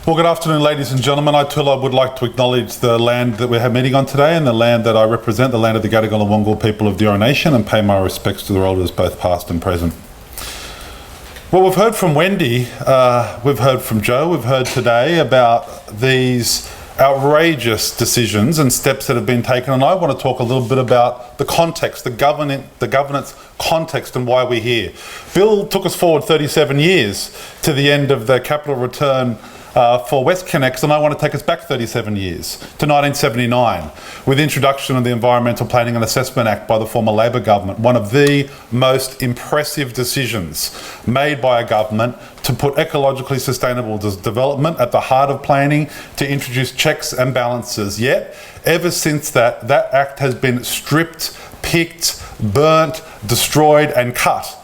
Well, good afternoon, ladies and gentlemen. I would like to acknowledge the land that we're meeting on today and the land that I represent, the land of the Gadigal and Wangal people of the Eora Nation, and pay my respects to their elders, both past and present. Well, we've heard from Wendy, we've heard from Joe, we've heard today about these outrageous decisions and steps that have been taken, and I want to talk a little bit about the context, the governance context and why we're here. Bill took us forward 37 years to the end of the capital return for WestConnex, and I want to take us back 37 years to 1979 with the introduction of the Environmental Planning and Assessment Act by the former Labor government, one of the most impressive decisions made by a government to put ecologically sustainable development at the heart of planning, to introduce checks and balances. Yet, ever since that act has been stripped, picked, burnt, destroyed and cut.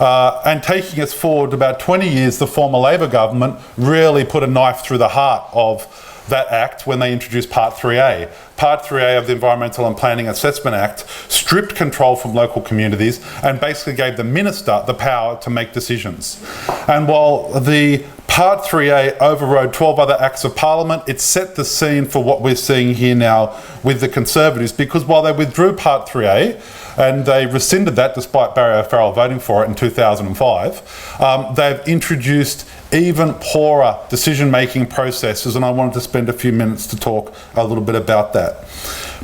And taking us forward about 20 years, the former Labor government really put a knife through the heart of that act when they introduced Part 3A. Part 3A of the Environmental and Planning Assessment Act stripped control from local communities and basically gave the minister the power to make decisions. And while the Part 3A overrode 12 other acts of parliament, it set the scene for what we're seeing here now with the Conservatives, because while they withdrew Part 3A, and they rescinded that despite Barry O'Farrell voting for it in 2005, they've introduced even poorer decision-making processes, and I wanted to spend a few minutes to talk a little bit about that.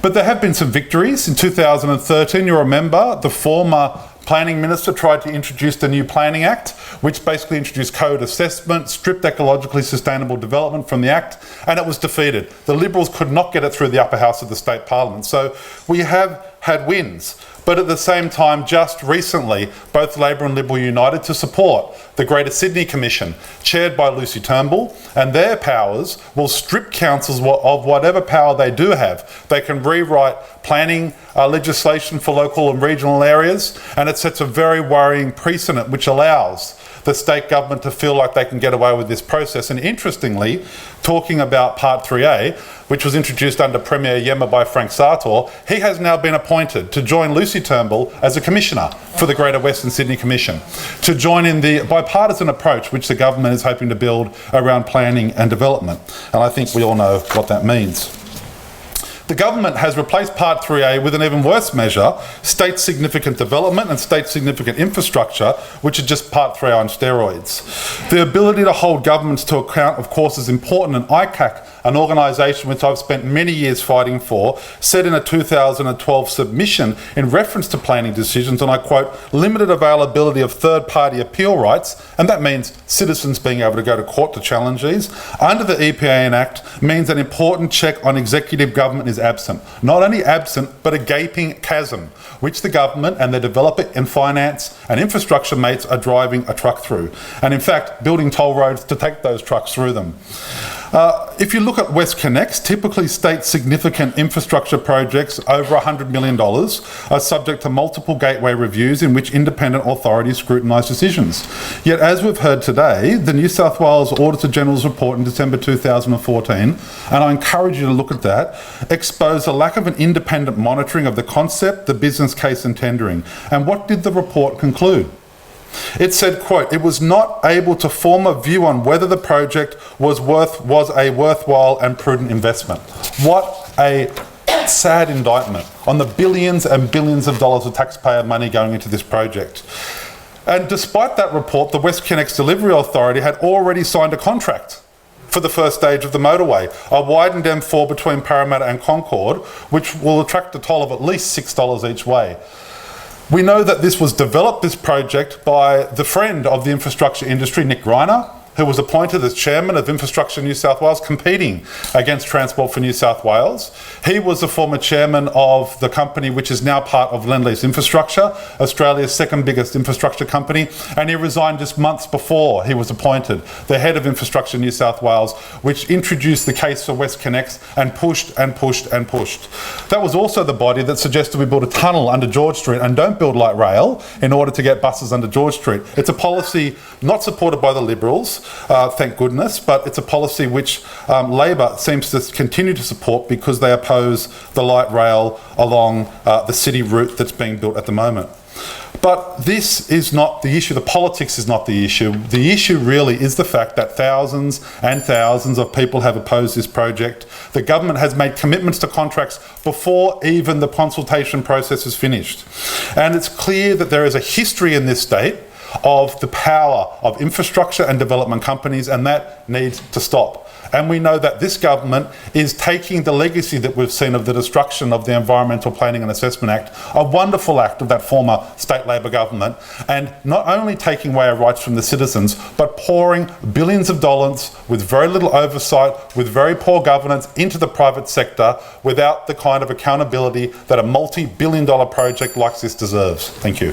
But there have been some victories. In 2013, you'll remember, the former Planning Minister tried to introduce the new Planning Act, which basically introduced code assessment, stripped ecologically sustainable development from the Act, and it was defeated. The Liberals could not get it through the upper house of the state parliament. So we have had wins. But at the same time, just recently, both Labor and Liberal united to support the Greater Sydney Commission, chaired by Lucy Turnbull, and their powers will strip councils of whatever power they do have. They can rewrite planning legislation for local and regional areas, and it sets a very worrying precedent which allows the state government to feel like they can get away with this process. And interestingly, talking about Part 3A, which was introduced under Premier Yema by Frank Sartor, he has now been appointed to join Lucy Turnbull as a commissioner for the Greater Western Sydney Commission, to join in the bipartisan approach which the government is hoping to build around planning and development. And I think we all know what that means. The government has replaced Part 3A with an even worse measure, state significant development and state significant infrastructure, which is just Part 3A on steroids. The ability to hold governments to account, of course, is important, and ICAC, an organisation which I've spent many years fighting for, said in a 2012 submission in reference to planning decisions, and I quote, limited availability of third-party appeal rights, and that means citizens being able to go to court to challenge these, under the EPA Act means an important check on executive government is absent. Not only absent, but a gaping chasm, which the government and their developer and finance and infrastructure mates are driving a truck through. And in fact, building toll roads to take those trucks through them. If you look at WestConnex, typically state significant infrastructure projects over $100 million are subject to multiple gateway reviews in which independent authorities scrutinise decisions. Yet, as we've heard today, the New South Wales Auditor General's report in December 2014, and I encourage you to look at that, exposed a lack of an independent monitoring of the concept, the business case and tendering. And what did the report conclude? It said, quote, it was not able to form a view on whether the project was a worthwhile and prudent investment. What a sad indictment on the billions and billions of dollars of taxpayer money going into this project. And despite that report, the WestConnex Delivery Authority had already signed a contract for the first stage of the motorway, a widened M4 between Parramatta and Concord, which will attract a toll of at least $6 each way. We know that this project, by the friend of the infrastructure industry, Nick Greiner, who was appointed as chairman of Infrastructure New South Wales, competing against Transport for New South Wales. He was the former chairman of the company which is now part of Lendlease Infrastructure, Australia's second biggest infrastructure company, and he resigned just months before he was appointed the head of Infrastructure New South Wales, which introduced the case for WestConnex and pushed and pushed and pushed. That was also the body that suggested we build a tunnel under George Street and don't build light rail in order to get buses under George Street. It's a policy not supported by the Liberals, thank goodness, but it's a policy which Labor seems to continue to support because they oppose the light rail along the city route that's being built at the moment. But this is not the issue. The politics is not the issue. The issue really is the fact that thousands and thousands of people have opposed this project. The government has made commitments to contracts before even the consultation process is finished. And it's clear that there is a history in this state of the power of infrastructure and development companies, and that needs to stop. And we know that this government is taking the legacy that we've seen of the destruction of the Environmental Planning and Assessment Act, a wonderful act of that former state Labor government, and not only taking away our rights from the citizens, but pouring billions of dollars with very little oversight, with very poor governance into the private sector without the kind of accountability that a multi-billion-dollar project like this deserves. Thank you.